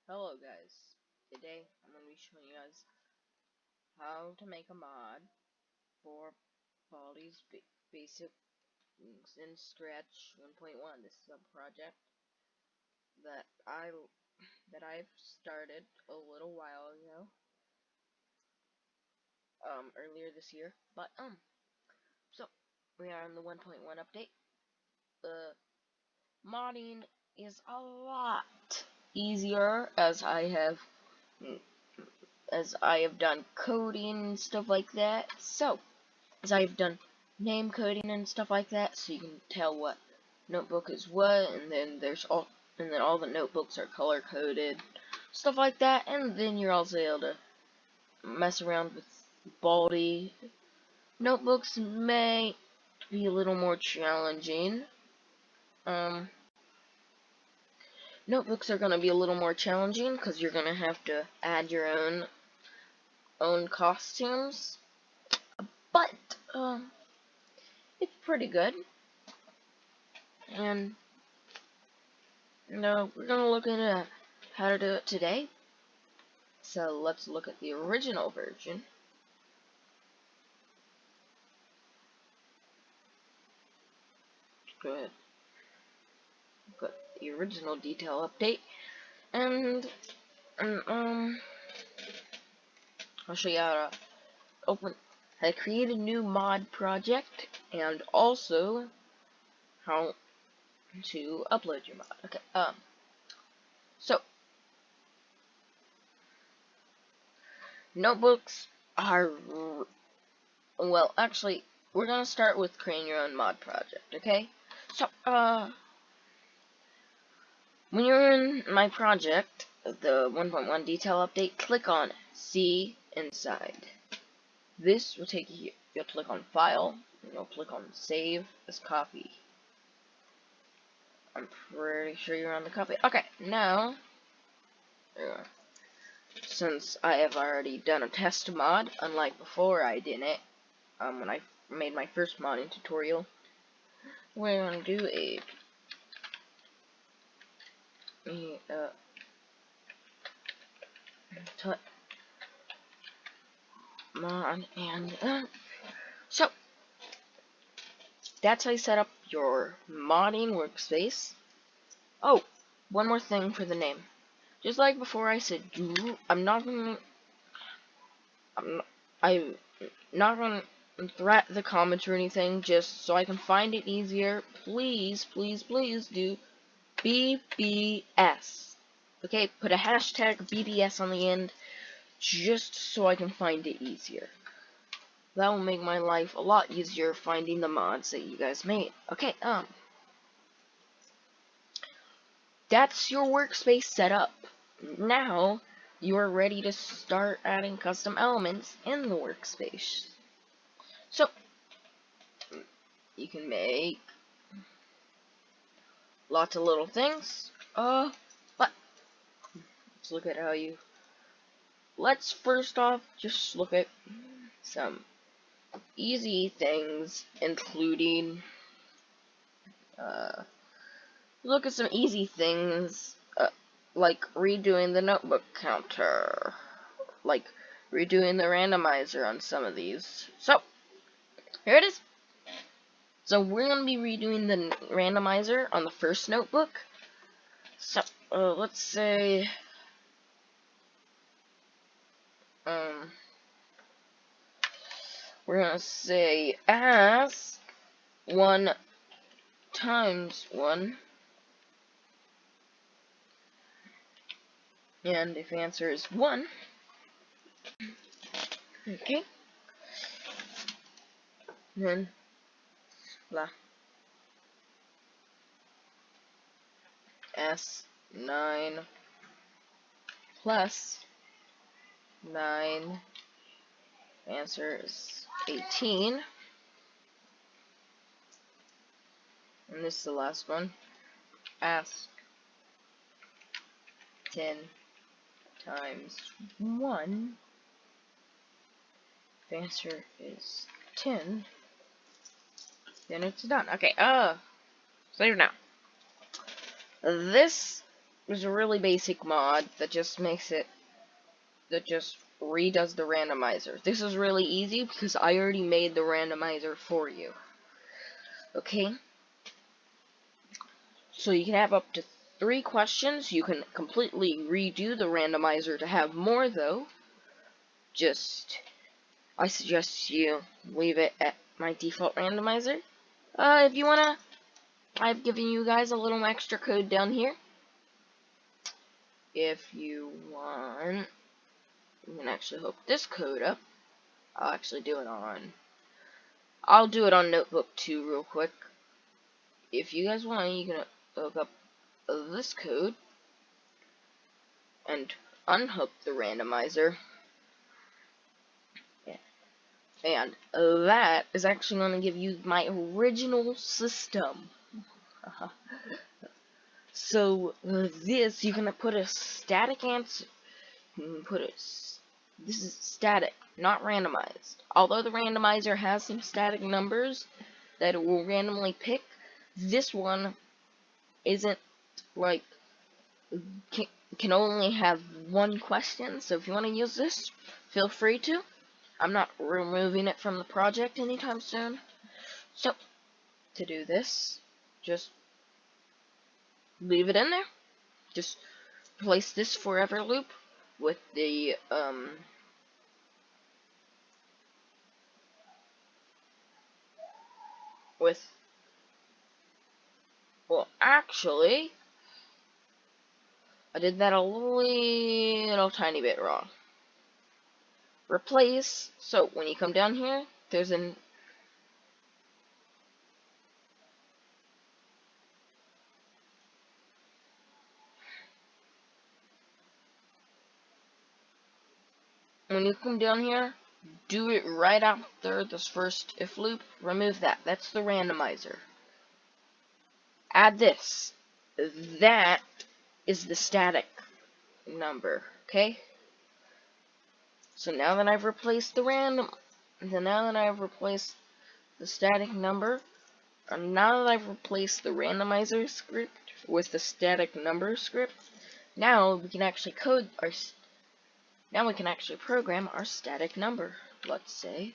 Hello guys, today I'm going to be showing you guys how to make a mod for Baldi's basic in Scratch 1.1. This is a project that I've started a little while ago, earlier this year. So we are in the 1.1 update. The modding is a lot easier as I have done coding and stuff like that. So, as I've done name coding and stuff like that, so you can tell what notebook is what, and then all the notebooks are color coded, stuff like that, and then you're also able to mess around with Baldi. Notebooks may be a little more challenging. Notebooks are going to be a little more challenging because you're going to have to add your own costumes, but it's pretty good. And we're gonna look into how to do it today. So let's look at the original version. Go ahead. Got the original detail update, and I'll show you how to create a new mod project, and also how to upload your mod. Okay. So notebooks are well, actually, we're gonna start with creating your own mod project. Okay. So when you're in my project, the 1.1 detail update, click on See Inside. This will take you, you'll click on File, and you'll click on Save as Copy. I'm pretty sure you're on the copy. Okay, now, since I have already done a test mod, unlike before I didn't, when I made my first modding tutorial, we're going to do a mod, and so that's how you set up your modding workspace. Oh, one more thing for the name. Just like before, I said I'm not gonna threat the comments or anything, just so I can find it easier. Please, please, please do BBS. Okay, put a hashtag BBS on the end, just so I can find it easier. That will make my life a lot easier finding the mods that you guys made. Okay, that's your workspace set up. Now, you are ready to start adding custom elements in the workspace. So, you can make lots of little things, but let's look at let's first off just look at some easy things, including, look at some easy things, like redoing the notebook counter, like redoing the randomizer on some of these. So, here it is. So we're going to be redoing the randomizer on the first notebook. So, let's say, we're going to say ask 1 times 1. And if the answer is 1, okay, then blah, S9 plus 9, answer is 18, and this is the last one, ask 10 times 1, the answer is 10, then it's done. Okay, save now. This there's a really basic mod that just redoes the randomizer. This is really easy because I already made the randomizer for you. Okay? So you can have up to 3 questions. You can completely redo the randomizer to have more, though. I suggest you leave it at my default randomizer. If you wanna, I've given you guys a little extra code down here. If you want, you can actually hook this code up. I'll do it on Notebook 2 real quick. If you guys want, you can hook up this code and unhook the randomizer. And that is actually going to give you my original system. So this, you can put a static answer. You can this is static, not randomized. Although the randomizer has some static numbers that it will randomly pick, this one isn't like can only have 1 question. So if you want to use this, feel free to. I'm not removing it from the project anytime soon. So to do this, just leave it in there. Just replace this forever loop with the well, actually, I did that a little tiny bit wrong. Replace, so when you come down here, there's when you come down here, do it right after this first if loop, remove that. That's the randomizer. Add this. That is the static number, okay? So now that I've replaced the static number, and now that I've replaced the randomizer script with the static number script, now we can actually program our static number. Let's say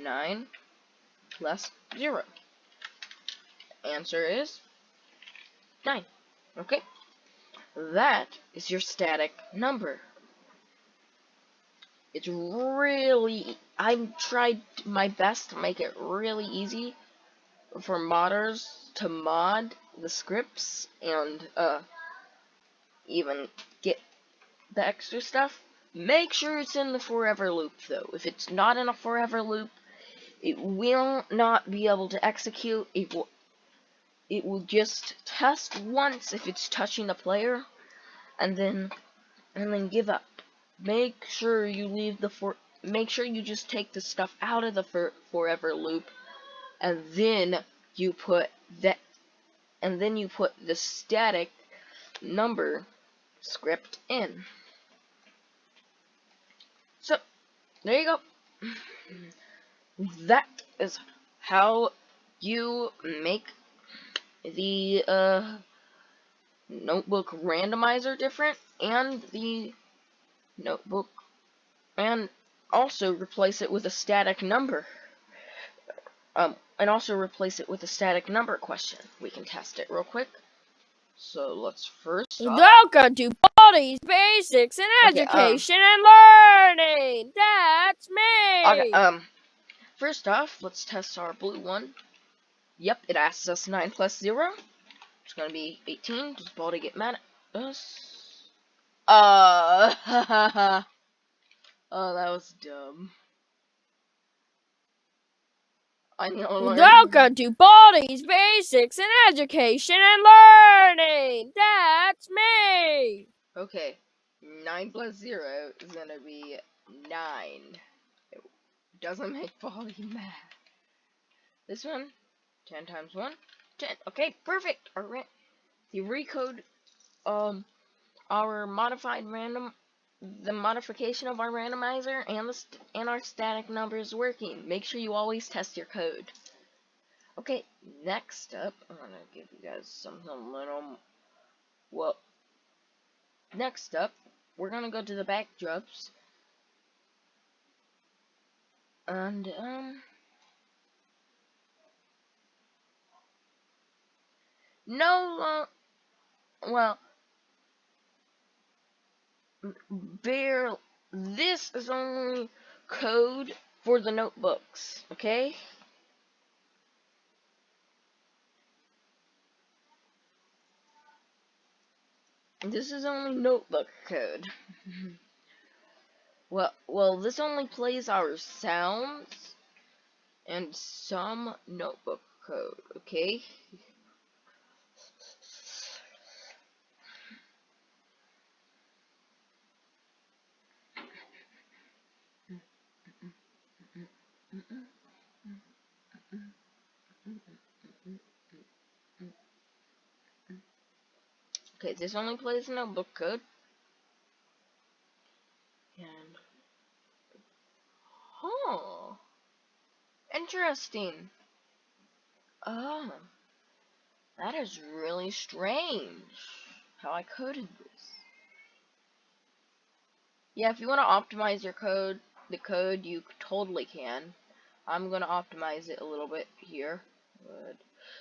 9 plus 0. Answer is 9. Okay? That is your static number. It's I've tried my best to make it really easy for modders to mod the scripts and even get the extra stuff. Make sure it's in the forever loop, though. If it's not in a forever loop, it will not be able to execute. It will just test once if it's touching the player, and then give up. Make sure you just take the stuff out of the forever loop, and then you put the static number script in. So there you go. That is how you make the notebook randomizer different, and the notebook, and also replace it with a static number. And also replace it with a static number question. We can test it real quick. So let's first Welcome to Baldi's Basics in Education and Learning. That's me. Okay, first off, let's test our blue one. Yep, it asks us 9 plus 0. It's gonna be 18. Does Baldi get mad at us? Oh, that was dumb. I need to learn. Welcome to Baldi's Basics in Education and Learning. That's me. Okay, 9 plus 0 is gonna be 9. It doesn't make Baldi mad. This one, 10 times 1, 10. Okay, perfect. The recode, our modified the modification of our randomizer and our static number is working. Make sure you always test your code. Okay, next up, I'm gonna give you guys something a little Well, next up, we're gonna go to the backdrops. And, no, well, this is only code for the notebooks, okay? This is only notebook code. well, this only plays our sounds and some notebook code, okay? Okay, this only plays notebook code. And, interesting. Oh, that is really strange how I coded this. Yeah, if you want to optimize your code, you totally can. I'm gonna optimize it a little bit here. Good.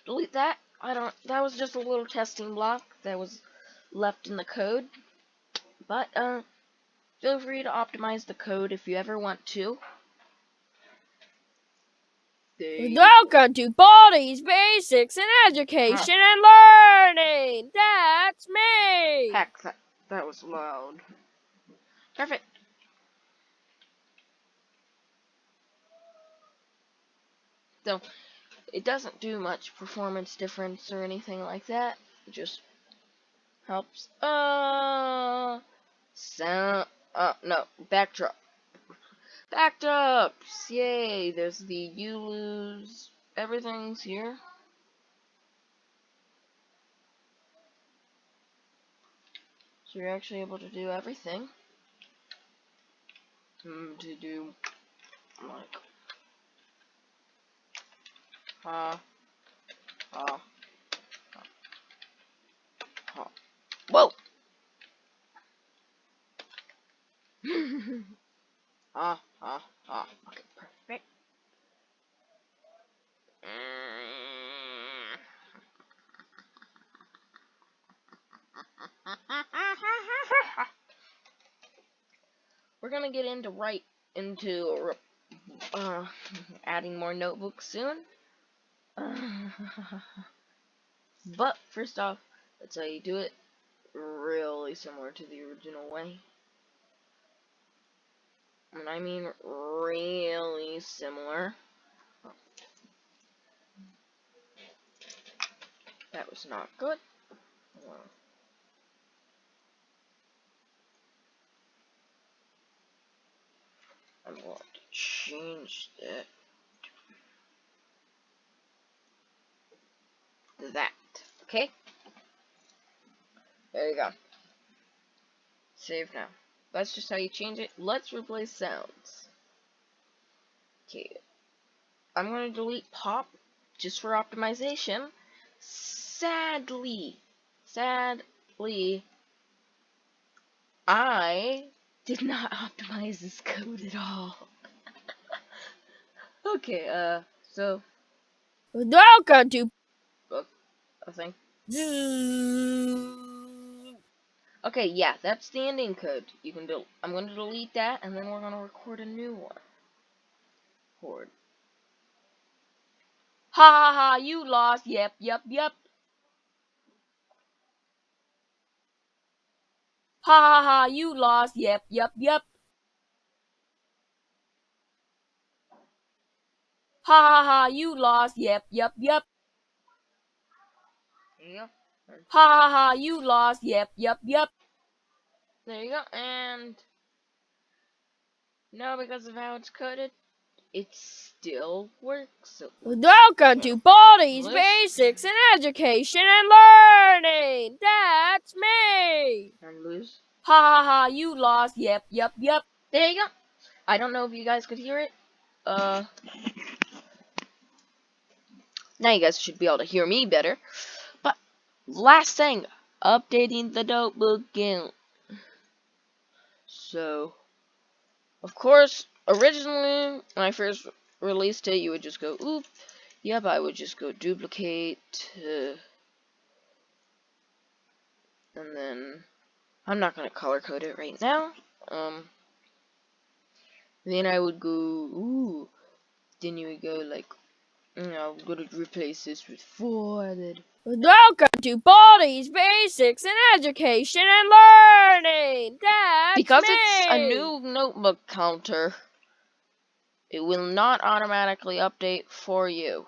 Delete that. That was just a little testing block that was left in the code. But, feel free to optimize the code if you ever want to. Welcome to Baldi's Basics in Education and Learning. That's me. Heck, that was loud. Perfect. So, it doesn't do much performance difference or anything like that. It just helps. No, backdrop. Backdrops! Yay! There's the you lose. Everything's here. So you're actually able to do everything. To do, like, whoa! Okay, perfect. We're gonna get into adding more notebooks soon. But first off, that's how you do it. Really similar to the original way. And I mean really similar. That was not good. I'm going to change that to that. Okay? There you go. Save now. That's just how you change it. Let's replace sounds. Okay. I'm going to delete pop just for optimization. Sadly, I did not optimize this code at all. Okay, so Welcome to I think. Okay, yeah, that's the ending code. You can I'm going to delete that, and then we're going to record a new one. Record. Ha ha ha! You lost. Yep. Ha ha ha! You lost. Yep. Ha ha ha! You lost. Yep. There you go. Ha ha ha! You lost. Yep. There you go. And now, because of how it's coded, it still works. So Welcome to Baldi's Basics in Education and Learning. That's me. And lose. Ha ha ha! You lost. Yep. There you go. I don't know if you guys could hear it. Now you guys should be able to hear me better. But last thing, updating the notebook again. So, of course, originally, when I first released it, you would just go, oop. Yep, I would just go duplicate. And then, I'm not going to color code it right now. Then I would go, ooh. Then you would go like, I'm going to replace this with 4. Then Welcome to Baldi's Basics in Education and Learning. That's because me. it's a new notebook counter, it will not automatically update for you.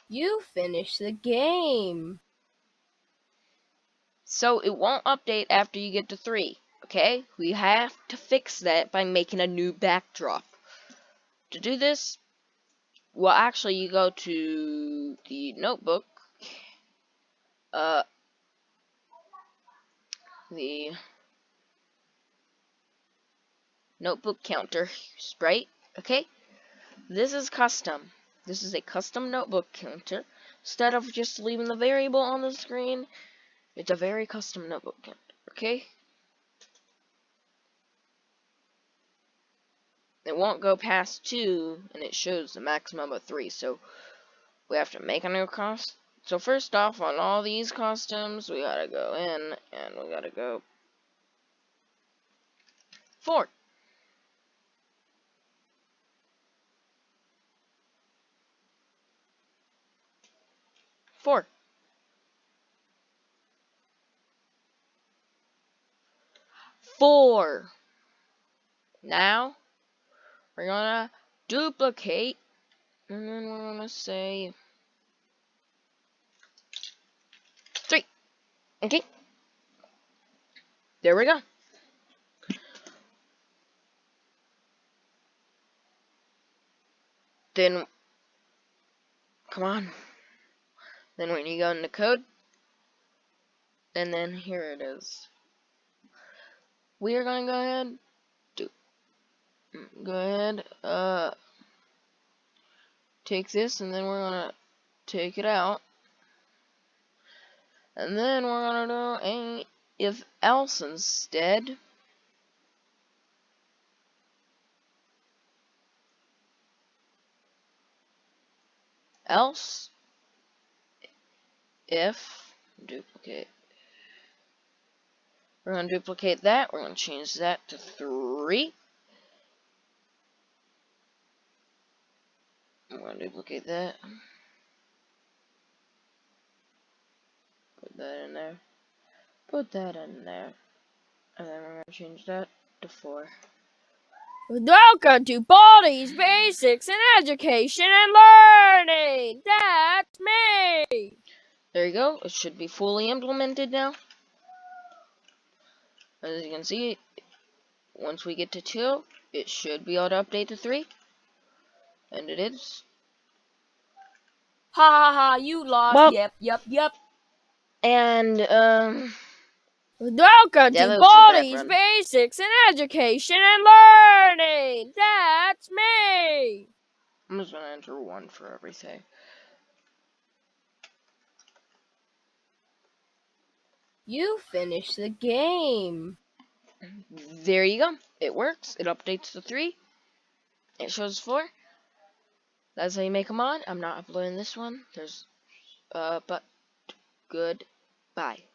You finished the game. So it won't update after you get to 3. Okay? We have to fix that by making a new backdrop. To do this, well, actually, you go to the notebook, the notebook counter sprite. Okay? This is custom. This is a custom notebook counter. Instead of just leaving the variable on the screen, it's a very custom notebook counter. Okay? It won't go past 2, and it shows the maximum of 3. So we have to make a new cost. So first off, on all these costumes, we gotta go in, and we gotta go 4. 4. 4. Now, we're gonna duplicate, and then we're gonna say 3. Okay? There we go. Then, come on. Then when you go into code, and then here it is. We are gonna go ahead, take this, and then we're gonna take it out. And then we're gonna do a if else instead. Else if duplicate. We're gonna duplicate that. We're gonna change that to 3. We're gonna duplicate that. Put that in there. Put that in there. And then we're gonna change that to 4. Welcome to Baldi's Basics in Education and Learning. That's me. There you go. It should be fully implemented now. As you can see, once we get to 2, it should be able to update to 3. And it is. Ha ha ha, you lost. Well, Yep. and, Welcome yeah, to that was a bad Baldi's run. Basics in Education and Learning. That's me. I'm just gonna enter 1 for everything. You finished the game. There you go. It works. It updates to 3. It shows 4. That's how you make a mod. I'm not uploading this one. But goodbye.